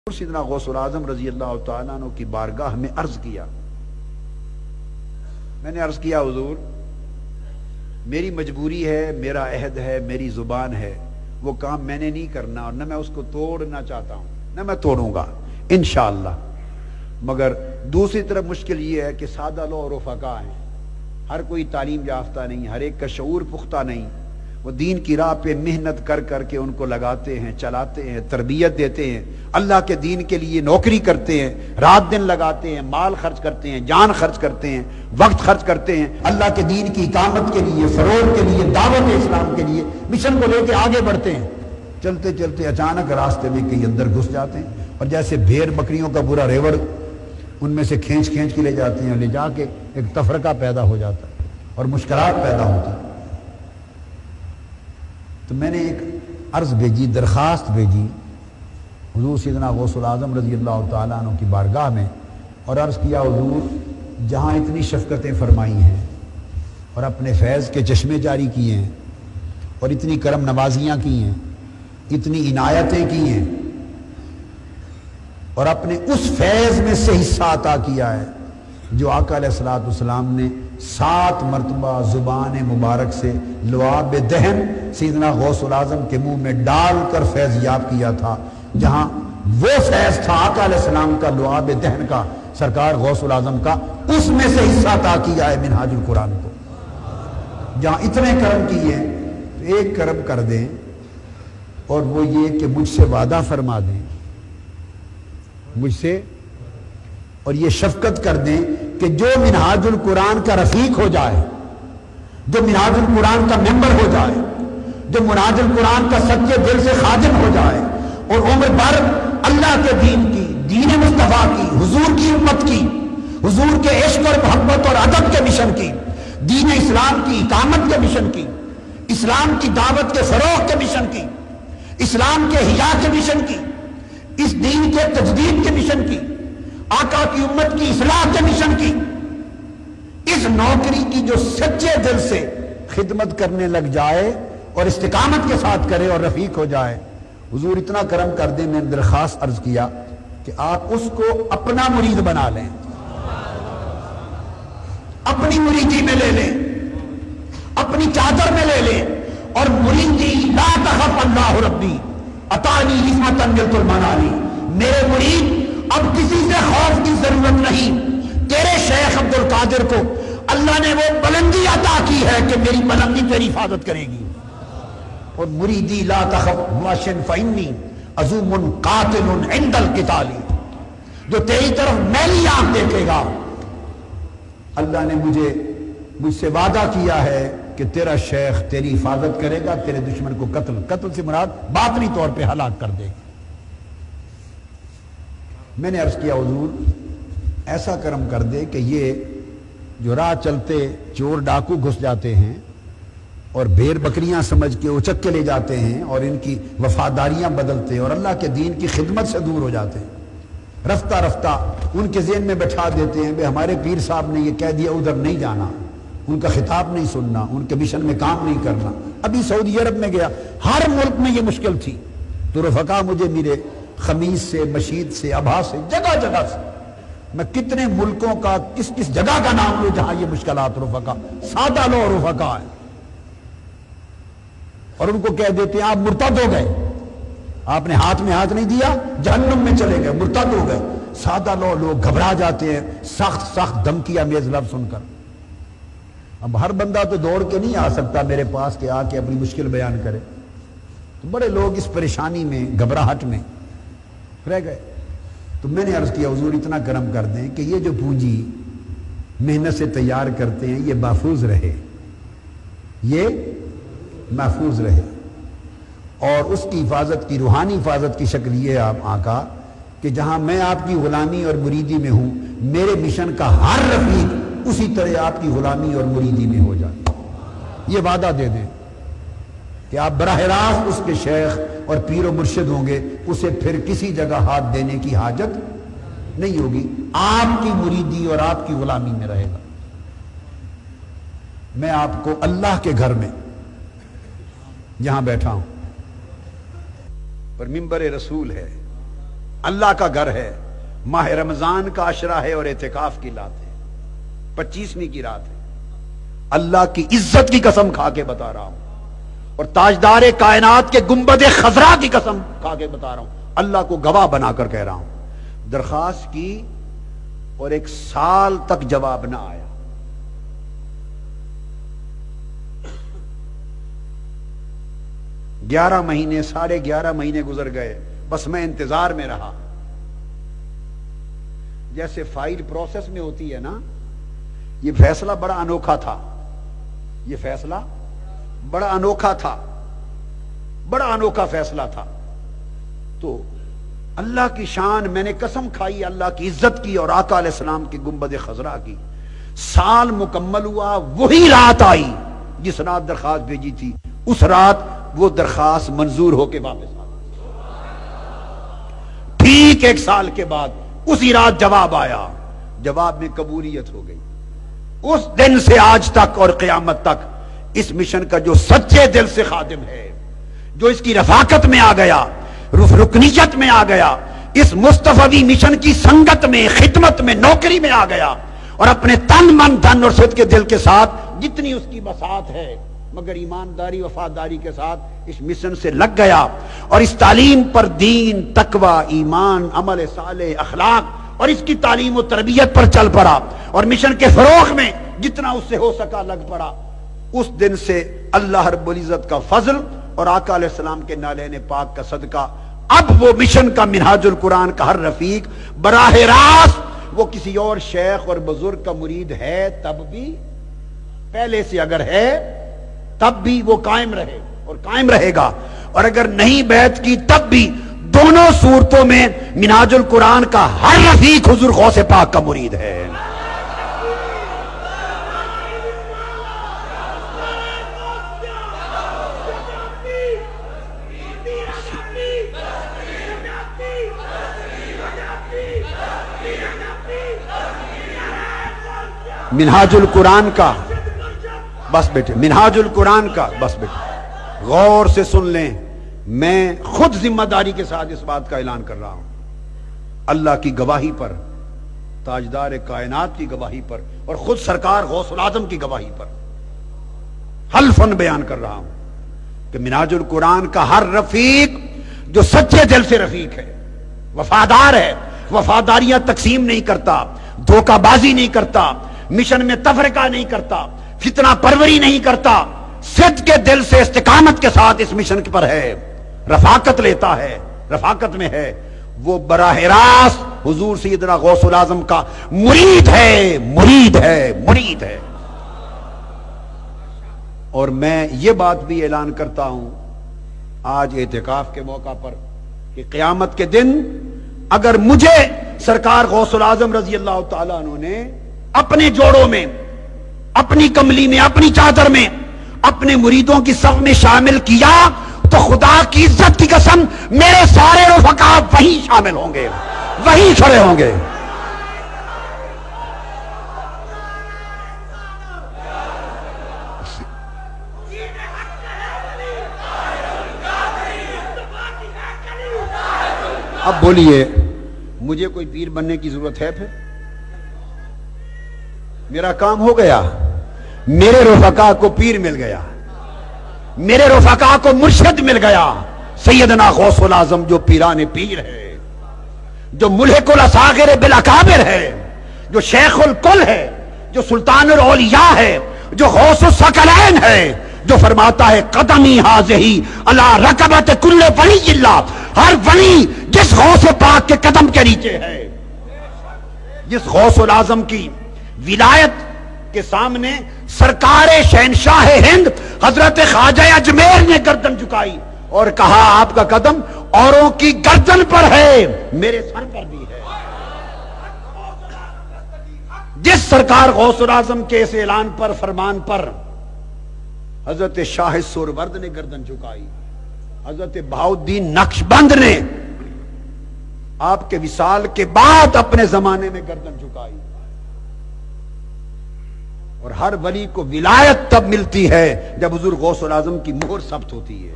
سیدنا غوث العظم رضی اللہ تعالیٰ عنہ کی بارگاہ میں عرض کیا، میں نے عرض کیا حضور میری مجبوری ہے، میرا عہد ہے، میری زبان ہے، وہ کام میں نے نہیں کرنا اور نہ میں اس کو توڑنا چاہتا ہوں، نہ میں توڑوں گا انشاءاللہ۔ مگر دوسری طرف مشکل یہ ہے کہ سادہ لو اور رفقا ہیں، ہر کوئی تعلیم یافتہ نہیں، ہر ایک کا شعور پختہ نہیں، وہ دین کی راہ پہ محنت کر کر کے ان کو لگاتے ہیں، چلاتے ہیں، تربیت دیتے ہیں، اللہ کے دین کے لیے نوکری کرتے ہیں، رات دن لگاتے ہیں، مال خرچ کرتے ہیں، جان خرچ کرتے ہیں، وقت خرچ کرتے ہیں، اللہ کے دین کی اقامت کے لیے، فروغ کے لیے، دعوت اسلام کے لیے مشن کو لے کے آگے بڑھتے ہیں۔ چلتے چلتے اچانک راستے میں کہیں اندر گھس جاتے ہیں اور جیسے بھیڑ بکریوں کا برا ریوڑ ان میں سے کھینچ کے لے جاتے ہیں، لے جا کے ایک تفرقہ پیدا ہو جاتا ہے اور مشکلات پیدا ہوتی ہیں۔ تو میں نے ایک عرض بھیجی، درخواست بھیجی حضور سیدنا غوث العظم رضی اللہ تعالیٰ عنہ کی بارگاہ میں، اور عرض کیا حضور جہاں اتنی شفقتیں فرمائی ہیں اور اپنے فیض کے چشمے جاری کیے ہیں اور اتنی کرم نوازیاں کی ہیں، اتنی عنایتیں کی ہیں اور اپنے اس فیض میں سے حصہ عطا کیا ہے جو آقا علیہ الصلوۃ والسلام نے 7 مرتبہ زبان مبارک سے لعاب دہن سیدنا غوث العظم کے منہ میں ڈال کر فیض یاب کیا تھا، جہاں وہ فیض تھا آقا علیہ السلام کا لعاب دہن کا، سرکار غوث العظم کا، اس میں سے حصہ عطا کیا ہے منہاج القرآن کو۔ جہاں اتنے کرم کیے ہیں تو ایک کرم کر دیں، اور وہ یہ کہ مجھ سے وعدہ فرما دیں، مجھ سے، اور یہ شفقت کر دیں کہ جو منہاج القرآن کا رفیق ہو جائے، جو منہاج القرآن کا ممبر ہو جائے، جو منہاج القرآن کا سچے دل سے خادم ہو جائے اور عمر بھر اللہ کے دین کی، دین مصطفیٰ کی، حضور کی امت کی، حضور کے عشق اور محبت اور ادب کے مشن کی، دین اسلام کی اقامت کے مشن کی، اسلام کی دعوت کے فروغ کے مشن کی، اسلام کے حیا کے مشن کی، اس دین کے تجدید کے مشن کی، آقا کی امت کی اصلاح کے مشن کی، اس نوکری کی جو سچے دل سے خدمت کرنے لگ جائے اور استقامت کے ساتھ کرے اور رفیق ہو جائے، حضور اتنا کرم کر دیں۔ میں نے درخواست عرض کیا کہ آپ اس کو اپنا مرید بنا لیں، اپنی مریدی میں لے لیں، اپنی چادر میں لے لیں، اور مریدی لا تخف اللہ ربی اتانی عصمتا ملت المنانی، میرے مرید اب کسی سے خوف کی ضرورت نہیں، تیرے شیخ عبد القادر کو اللہ نے وہ بلندی عطا کی ہے کہ میری بلندی تیری حفاظت کرے گی۔ اور مریدی لا تخف واشن فانی عزوم قاتل عند القتال، جو تیری طرف میلی آنکھ دیکھے گا، اللہ نے مجھ سے وعدہ کیا ہے کہ تیرا شیخ تیری حفاظت کرے گا، تیرے دشمن کو قتل سے مراد باطنی طور پہ ہلاک کر دے گا۔ میں نے عرض کیا حضور ایسا کرم کر دے کہ یہ جو راہ چلتے چور ڈاکو گھس جاتے ہیں اور بھیڑ بکریاں سمجھ کے اچک کے لے جاتے ہیں اور ان کی وفاداریاں بدلتے ہیں اور اللہ کے دین کی خدمت سے دور ہو جاتے ہیں، رفتہ رفتہ ان کے ذہن میں بٹھا دیتے ہیں کہ ہمارے پیر صاحب نے یہ کہہ دیا ادھر نہیں جانا، ان کا خطاب نہیں سننا، ان کے مشن میں کام نہیں کرنا۔ ابھی سعودی عرب میں گیا، ہر ملک میں یہ مشکل تھی، تو رفقا مجھے میرے خمیس سے، مشید سے، ابھا سے، جگہ جگہ سے، میں کتنے ملکوں کا کس جگہ کا نام لوں جہاں یہ مشکلات رفقا، سادہ لو رفقا ہے، اور ان کو کہہ دیتے ہیں آپ مرتد ہو گئے، آپ نے ہاتھ میں ہاتھ نہیں دیا جہنم میں چلے گئے، مرتد ہو گئے۔ سادہ لو لوگ گھبرا جاتے ہیں سخت دھمکی امیز لفظ سن کر۔ اب ہر بندہ تو دوڑ کے نہیں آ سکتا میرے پاس کہ آ کے اپنی مشکل بیان کرے، تو بڑے لوگ اس پریشانی میں، گھبراہٹ میں رہ گئے۔ تو میں نے عرض کیا حضور اتنا کرم کر دیں کہ یہ جو پونجی محنت سے تیار کرتے ہیں یہ محفوظ رہے، یہ محفوظ رہے، اور اس کی حفاظت کی، روحانی حفاظت کی شکل یہ ہے آپ آقا کہ جہاں میں آپ کی غلامی اور مریدی میں ہوں، میرے مشن کا ہر رفیق اسی طرح آپ کی غلامی اور مریدی میں ہو جائے۔ یہ وعدہ دے دیں کہ آپ براہ راست اس کے شیخ اور پیر و مرشد ہوں گے، اسے پھر کسی جگہ ہاتھ دینے کی حاجت نہیں ہوگی، آپ کی مریدی اور آپ کی غلامی میں رہے گا۔ میں آپ کو اللہ کے گھر میں جہاں بیٹھا ہوں پر منبر رسول ہے، اللہ کا گھر ہے، ماہ رمضان کا عشرہ ہے اور اعتکاف کی رات ہے، 25ویں کی رات ہے۔ اللہ کی عزت کی قسم کھا کے بتا رہا ہوں، اور تاجدار کائنات کے گنبد خضرا کی قسم کھا کے بتا رہا ہوں، اللہ کو گواہ بنا کر کہہ رہا ہوں، درخواست کی اور 1 سال تک جواب نہ آیا۔ 11 مہینے 11.5 مہینے گزر گئے، بس میں انتظار میں رہا۔ جیسے فائل پروسیس میں ہوتی ہے نا، یہ فیصلہ بڑا انوکھا تھا، یہ فیصلہ بڑا انوکھا تھا، بڑا انوکھا فیصلہ تھا۔ تو اللہ کی شان، میں نے قسم کھائی اللہ کی عزت کی اور آقا علیہ السلام کی گنبد خضرا کی۔ سال مکمل ہوا، وہی رات آئی جس رات درخواست بھیجی تھی، اس رات وہ درخواست منظور ہو کے واپس آ گئی۔ ٹھیک 1 سال کے بعد اسی رات جواب آیا، جواب میں قبولیت ہو گئی۔ اس دن سے آج تک اور قیامت تک اس مشن کا جو سچے دل سے خادم ہے، جو اس کی رفاقت میں آ گیا، رکنیت میں آ گیا، اس مصطفی مشن کی سنگت میں، خدمت میں، نوکری میں آ گیا، اور اپنے تن من دھن اور صدق کے دل کے ساتھ جتنی اس کی بساط ہے مگر ایمانداری وفاداری کے ساتھ اس مشن سے لگ گیا، اور اس تعلیم پر دین، تقوی، ایمان، عمل صالح، اخلاق اور اس کی تعلیم و تربیت پر چل پڑا، اور مشن کے فروغ میں جتنا اس سے ہو سکا لگ پڑا۔ اس دن سے اللہ رب العزت کا فضل اور آقا علیہ السلام کے نالین پاک کا صدقہ، اب وہ مشن کا منہاج القرآن کا ہر رفیق براہ راست وہ کسی اور شیخ اور بزرگ کا مرید ہے تب بھی، پہلے سے اگر ہے تب بھی وہ قائم رہے اور قائم رہے گا، اور اگر نہیں بیعت کی تب بھی، دونوں صورتوں میں منہاج القرآن کا ہر رفیق حضور غوث پاک کا مرید ہے۔ منہاج القرآن کا، بس بیٹے، منہاج القرآن کا، بس بیٹے غور سے سن لیں، میں خود ذمہ داری کے ساتھ اس بات کا اعلان کر رہا ہوں، اللہ کی گواہی پر، تاجدار کائنات کی گواہی پر، اور خود سرکار غوث العظم کی گواہی پر حلفاً بیان کر رہا ہوں کہ منہاج القرآن کا ہر رفیق جو سچے دل سے رفیق ہے، وفادار ہے، وفاداریاں تقسیم نہیں کرتا، دھوکہ بازی نہیں کرتا، مشن میں تفرقہ نہیں کرتا، فتنہ پروری نہیں کرتا، صدق کے دل سے استقامت کے ساتھ اس مشن پر ہے، رفاقت لیتا ہے، رفاقت میں ہے، وہ براہ راست حضور سیدنا غوث العظم کا مرید ہے، مرید ہے، مرید ہے۔ اور میں یہ بات بھی اعلان کرتا ہوں آج اعتکاف کے موقع پر کہ قیامت کے دن اگر مجھے سرکار غوث العظم رضی اللہ تعالیٰ عنہ نے اپنے جوڑوں میں، اپنی کملی میں، اپنی چادر میں اپنے مریدوں کی صف میں شامل کیا تو خدا کی عزت کی قسم میرے سارے رفقا وہی شامل ہوں گے، وہی کھڑے ہوں گے۔ اب بولیے، مجھے کوئی پیر بننے کی ضرورت ہے؟ پھر میرا کام ہو گیا، میرے رفقا کو پیر مل گیا، میرے رفقا کو مرشد مل گیا، سیدنا غوث العظم جو پیران پیر ہے، جو ملحق الاصاغر بالاکابر ہے، جو شیخ الکل ہے، جو سلطان الاولیاء ہے، جو غوث الثقلین ہے، جو فرماتا ہے قدمی حاضہی علی رکبت کل ولی اللہ، ہر ولی جس غوث پاک کے قدم کے نیچے ہے، جس غوث العظم کی ولایت کے سامنے سرکار شہنشاہ ہند حضرت خواجہ اجمیر نے گردن جھکائی اور کہا آپ کا قدم اوروں کی گردن پر ہے، میرے سر پر بھی ہے۔ جس سرکار غوث العظم کے اس اعلان پر، فرمان پر حضرت شاہ سورورد نے گردن جھکائی، حضرت بہاؤالدین نقشبند نے آپ کے وصال کے بعد اپنے زمانے میں گردن جھکائی، اور ہر ولی کو ولایت تب ملتی ہے جب حضور غوث العظم کی مہر ثبت ہوتی ہے۔